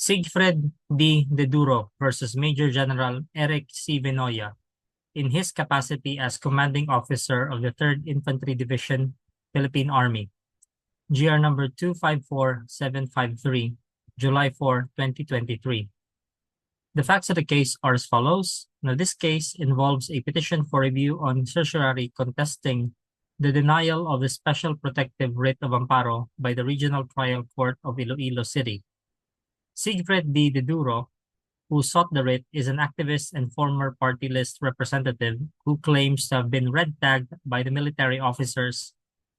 Siegfred D. Deduro versus Major General Eric C. Vinoya in his capacity as commanding officer of the 3rd Infantry Division, Philippine Army, GR number 254753, July 4, 2023. The facts of the case are as follows. Now, this case involves a petition for review on certiorari contesting the denial of the Special Protective Writ of Amparo by the Regional Trial Court of Iloilo City. Siegfred D. Deduro, who sought the writ, is an activist and former party list representative who claims to have been red tagged by the military officers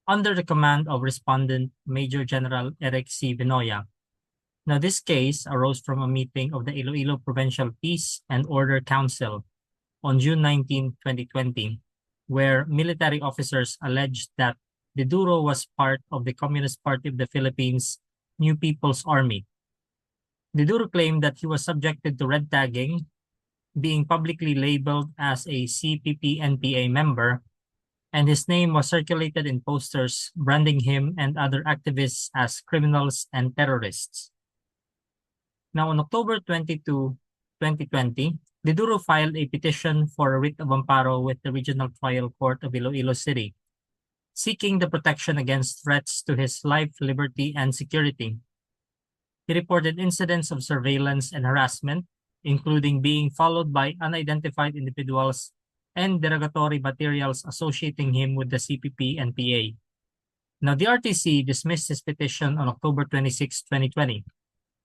under the command of respondent Major General Eric C. Vinoya. Now, this case arose from a meeting of the Iloilo Provincial Peace and Order Council on June 19, 2020, where military officers alleged that Deduro was part of the Communist Party of the Philippines' New People's Army. Deduro claimed that he was subjected to red tagging, being publicly labeled as a CPP-NPA member, and his name was circulated in posters branding him and other activists as criminals and terrorists. Now, on October 22, 2020, Deduro filed a petition for a writ of amparo with the Regional Trial Court of Iloilo City, seeking the protection against threats to his life, liberty, and security. He reported incidents of surveillance and harassment, including being followed by unidentified individuals and derogatory materials associating him with the CPP-NPA. Now, the RTC dismissed his petition on October 26, 2020,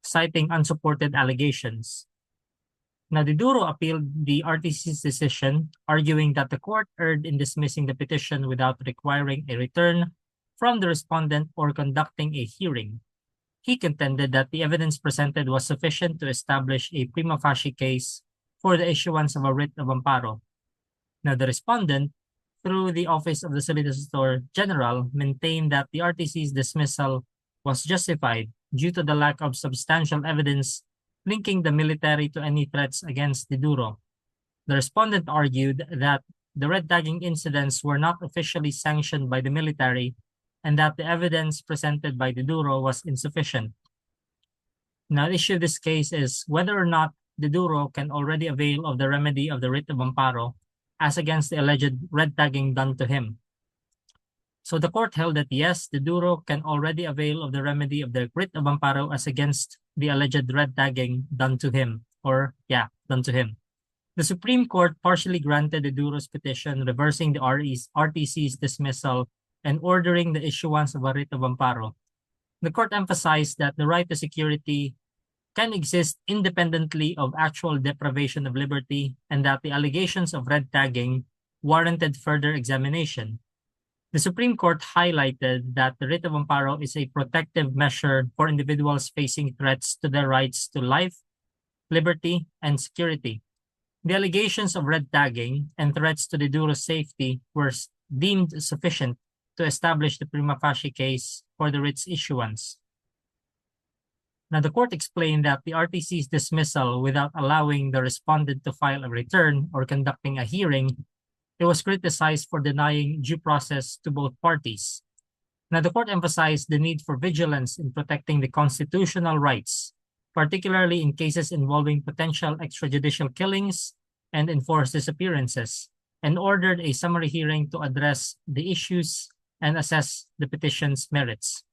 citing unsupported allegations. Now, Deduro appealed the RTC's decision, arguing that the court erred in dismissing the petition without requiring a return from the respondent or conducting a hearing. He contended that the evidence presented was sufficient to establish a prima facie case for the issuance of a writ of amparo. Now, the respondent, through the Office of the Solicitor General, maintained that the RTC's dismissal was justified due to the lack of substantial evidence linking the military to any threats against Deduro. The respondent argued that the red tagging incidents were not officially sanctioned by the military and that the evidence presented by Deduro was insufficient. Now, the issue of this case is whether or not Deduro can already avail of the remedy of the writ of amparo as against the alleged red tagging done to him. So the court held that yes, Deduro can already avail of the remedy of the writ of amparo as against the alleged red tagging done to him, done to him. The Supreme Court partially granted Deduro's petition, reversing the RTC's dismissal and ordering the issuance of a writ of amparo. The court emphasized that the right to security can exist independently of actual deprivation of liberty and that the allegations of red tagging warranted further examination. The Supreme Court highlighted that the writ of amparo is a protective measure for individuals facing threats to their rights to life, liberty, and security. The allegations of red tagging and threats to Deduro's safety were deemed sufficient to establish the prima facie case for the writ's issuance. Now, the court explained that the RTC's dismissal without allowing the respondent to file a return or conducting a hearing, it was criticized for denying due process to both parties. Now, the court emphasized the need for vigilance in protecting the constitutional rights, particularly in cases involving potential extrajudicial killings and enforced disappearances, and ordered a summary hearing to address the issues and assess the petition's merits.